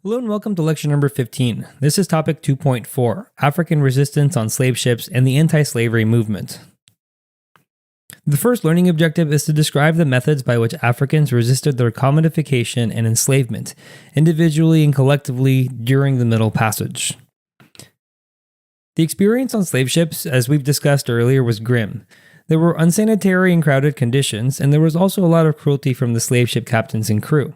Hello and welcome to lecture number 15. This is topic 2.4, African resistance on slave ships and the anti-slavery movement. The first learning objective is to describe the methods by which Africans resisted their commodification and enslavement, individually and collectively, during the Middle Passage. The experience on slave ships, as we've discussed earlier, was grim. There were unsanitary and crowded conditions, and there was also a lot of cruelty from the slave ship captains and crew.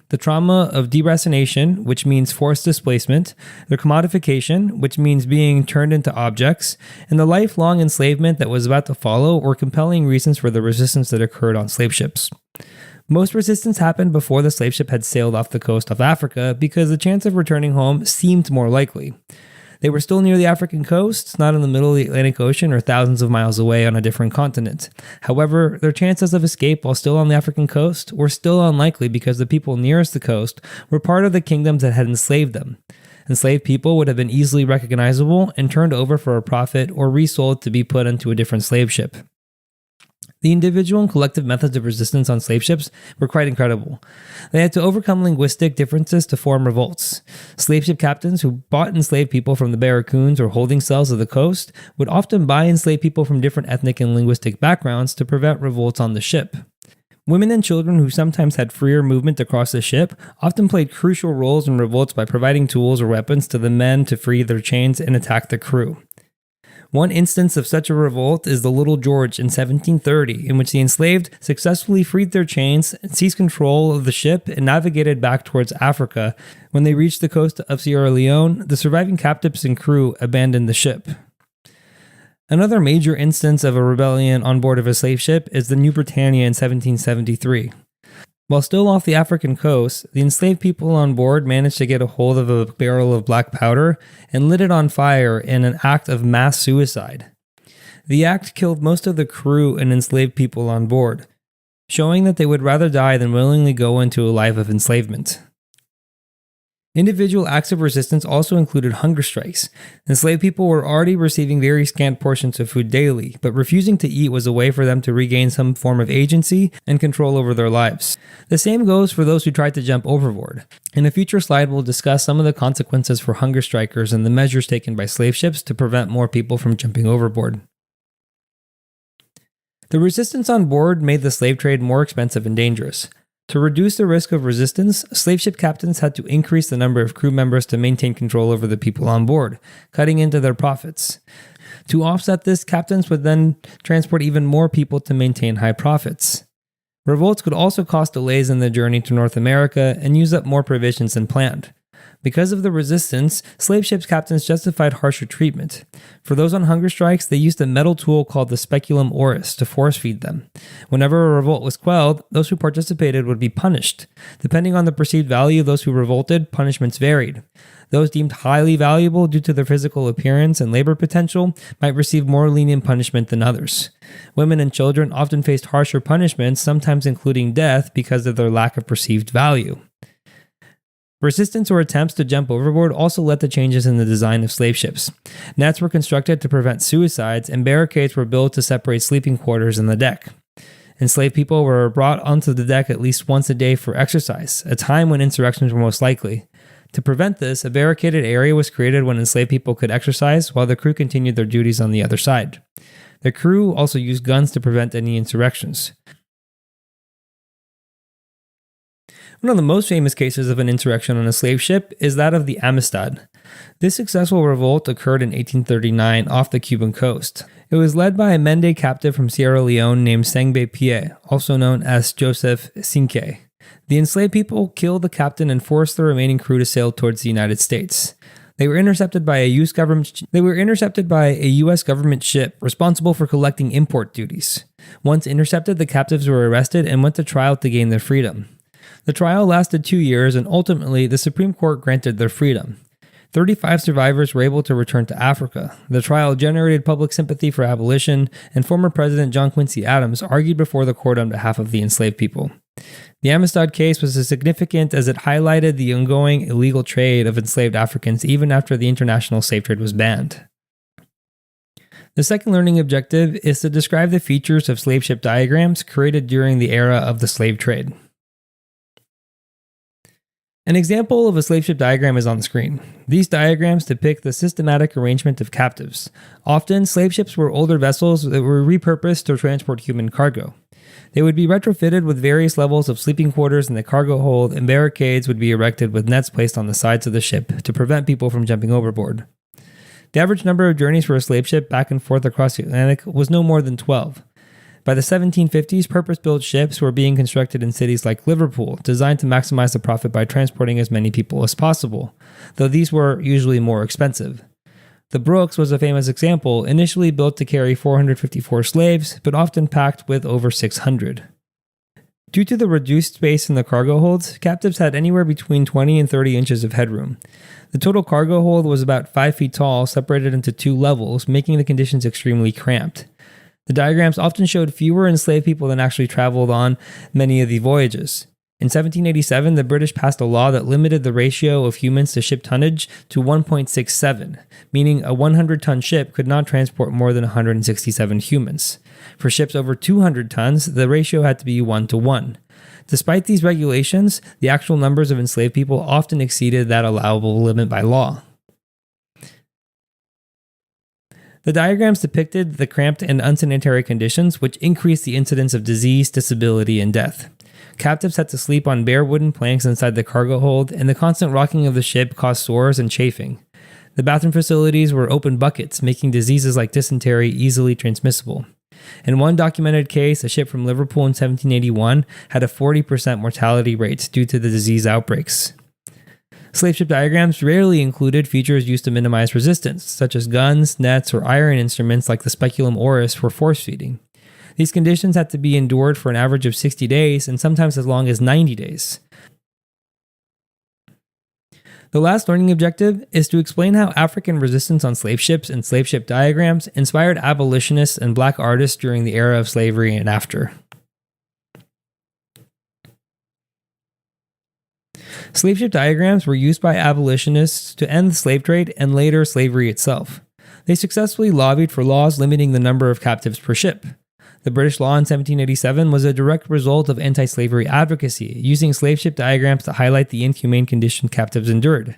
The trauma of deracination, which means forced displacement, the commodification, which means being turned into objects, and the lifelong enslavement that was about to follow were compelling reasons for the resistance that occurred on slave ships. Most resistance happened before the slave ship had sailed off the coast of Africa because the chance of returning home seemed more likely. They were still near the African coast, not in the middle of the Atlantic Ocean or thousands of miles away on a different continent. However, their chances of escape while still on the African coast were still unlikely because the people nearest the coast were part of the kingdoms that had enslaved them. Enslaved people would have been easily recognizable and turned over for a profit or resold to be put into a different slave ship. The individual and collective methods of resistance on slave ships were quite incredible. They had to overcome linguistic differences to form revolts. Slave ship captains who bought enslaved people from the barracoons or holding cells of the coast would often buy enslaved people from different ethnic and linguistic backgrounds to prevent revolts on the ship. Women and children who sometimes had freer movement across the ship often played crucial roles in revolts by providing tools or weapons to the men to free their chains and attack the crew. One instance of such a revolt is the Little George in 1730, in which the enslaved successfully freed their chains, seized control of the ship, and navigated back towards Africa. When they reached the coast of Sierra Leone, the surviving captives and crew abandoned the ship. Another major instance of a rebellion on board of a slave ship is the New Britannia in 1773. While still off the African coast, the enslaved people on board managed to get a hold of a barrel of black powder and lit it on fire in an act of mass suicide. The act killed most of the crew and enslaved people on board, showing that they would rather die than willingly go into a life of enslavement. Individual acts of resistance also included hunger strikes. Enslaved people were already receiving very scant portions of food daily, but refusing to eat was a way for them to regain some form of agency and control over their lives. The same goes for those who tried to jump overboard. In a future slide, we'll discuss some of the consequences for hunger strikers and the measures taken by slave ships to prevent more people from jumping overboard. The resistance on board made the slave trade more expensive and dangerous. To reduce the risk of resistance, slave ship captains had to increase the number of crew members to maintain control over the people on board, cutting into their profits. To offset this, captains would then transport even more people to maintain high profits. Revolts could also cause delays in the journey to North America and use up more provisions than planned. Because of the resistance, slave ships captains justified harsher treatment. For those on hunger strikes, they used a metal tool called the speculum oris to force feed them. Whenever a revolt was quelled, those who participated would be punished. Depending on the perceived value of those who revolted, punishments varied. Those deemed highly valuable due to their physical appearance and labor potential might receive more lenient punishment than others. Women and children often faced harsher punishments, sometimes including death, because of their lack of perceived value. Resistance or attempts to jump overboard also led to changes in the design of slave ships. Nets were constructed to prevent suicides, and barricades were built to separate sleeping quarters and the deck. Enslaved people were brought onto the deck at least once a day for exercise, a time when insurrections were most likely. To prevent this, a barricaded area was created when enslaved people could exercise while the crew continued their duties on the other side. The crew also used guns to prevent any insurrections. One of the most famous cases of an insurrection on a slave ship is that of the Amistad. This successful revolt occurred in 1839 off the Cuban coast. It was led by a Mende captive from Sierra Leone named Sengbe Pie, also known as Joseph Cinque. The enslaved people killed the captain and forced the remaining crew to sail towards the United States. They were intercepted by a U.S. government ship responsible for collecting import duties. Once intercepted, the captives were arrested and went to trial to gain their freedom. The trial lasted 2 years, and ultimately, the Supreme Court granted their freedom. 35 survivors were able to return to Africa. The trial generated public sympathy for abolition, and former President John Quincy Adams argued before the court on behalf of the enslaved people. The Amistad case was significant as it highlighted the ongoing illegal trade of enslaved Africans even after the international slave trade was banned. The second learning objective is to describe the features of slave ship diagrams created during the era of the slave trade. An example of a slave ship diagram is on the screen. These diagrams depict the systematic arrangement of captives. Often, slave ships were older vessels that were repurposed to transport human cargo. They would be retrofitted with various levels of sleeping quarters in the cargo hold, and barricades would be erected with nets placed on the sides of the ship to prevent people from jumping overboard. The average number of journeys for a slave ship back and forth across the Atlantic was no more than 12. By the 1750s, purpose-built ships were being constructed in cities like Liverpool, designed to maximize the profit by transporting as many people as possible, though these were usually more expensive. The Brooks was a famous example, initially built to carry 454 slaves, but often packed with over 600. Due to the reduced space in the cargo holds, captives had anywhere between 20 and 30 inches of headroom. The total cargo hold was about 5 feet tall, separated into 2 levels, making the conditions extremely cramped. The diagrams often showed fewer enslaved people than actually traveled on many of the voyages. In 1787, the British passed a law that limited the ratio of humans to ship tonnage to 1.67, meaning a 100-ton ship could not transport more than 167 humans. For ships over 200 tons, the ratio had to be 1-to-1. Despite these regulations, the actual numbers of enslaved people often exceeded that allowable limit by law. The diagrams depicted the cramped and unsanitary conditions, which increased the incidence of disease, disability, and death. Captives had to sleep on bare wooden planks inside the cargo hold, and the constant rocking of the ship caused sores and chafing. The bathroom facilities were open buckets, making diseases like dysentery easily transmissible. In one documented case, a ship from Liverpool in 1781 had a 40% mortality rate due to the disease outbreaks. Slave ship diagrams rarely included features used to minimize resistance, such as guns, nets, or iron instruments like the speculum oris for force feeding. These conditions had to be endured for an average of 60 days and sometimes as long as 90 days. The last learning objective is to explain how African resistance on slave ships and slave ship diagrams inspired abolitionists and black artists during the era of slavery and after. Slave ship diagrams were used by abolitionists to end the slave trade and later slavery itself. They successfully lobbied for laws limiting the number of captives per ship. The British law in 1787 was a direct result of anti-slavery advocacy, using slave ship diagrams to highlight the inhumane condition captives endured.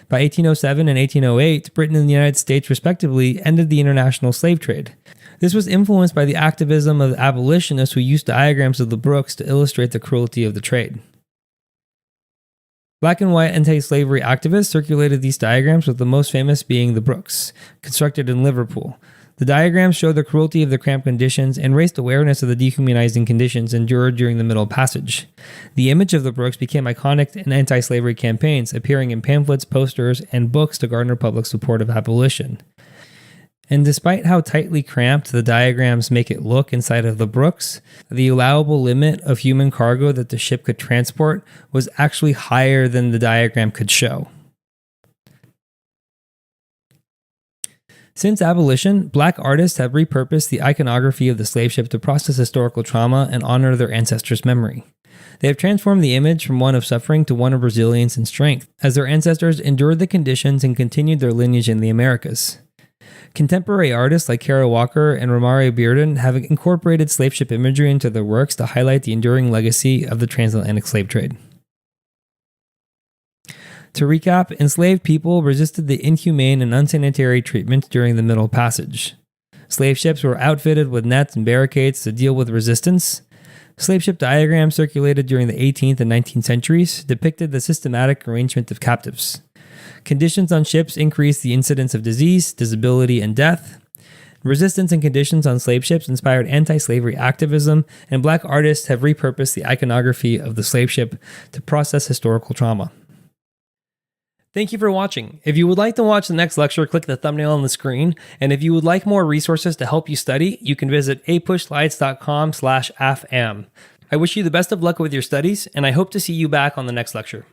By 1807 and 1808, Britain and the United States respectively ended the international slave trade. This was influenced by the activism of abolitionists who used diagrams of the Brooks to illustrate the cruelty of the trade. Black and white anti-slavery activists circulated these diagrams, with the most famous being the Brooks, constructed in Liverpool. The diagrams show the cruelty of the cramped conditions and raised awareness of the dehumanizing conditions endured during the Middle Passage. The image of the Brooks became iconic in anti-slavery campaigns, appearing in pamphlets, posters, and books to garner public support of abolition. And despite how tightly cramped the diagrams make it look inside of the Brooks, the allowable limit of human cargo that the ship could transport was actually higher than the diagram could show. Since abolition, black artists have repurposed the iconography of the slave ship to process historical trauma and honor their ancestors' memory. They have transformed the image from one of suffering to one of resilience and strength, as their ancestors endured the conditions and continued their lineage in the Americas. Contemporary artists like Kara Walker and Romare Bearden have incorporated slave ship imagery into their works to highlight the enduring legacy of the transatlantic slave trade. To recap, enslaved people resisted the inhumane and unsanitary treatment during the Middle Passage. Slave ships were outfitted with nets and barricades to deal with resistance. Slave ship diagrams circulated during the 18th and 19th centuries depicted the systematic arrangement of captives. Conditions on ships increased the incidence of disease, disability, and death. Resistance and conditions on slave ships inspired anti-slavery activism, and black artists have repurposed the iconography of the slave ship to process historical trauma. Thank you for watching. If you would like to watch the next lecture, click the thumbnail on the screen. And if you would like more resources to help you study, you can visit apushslides.com/afam. I wish you the best of luck with your studies, and I hope to see you back on the next lecture.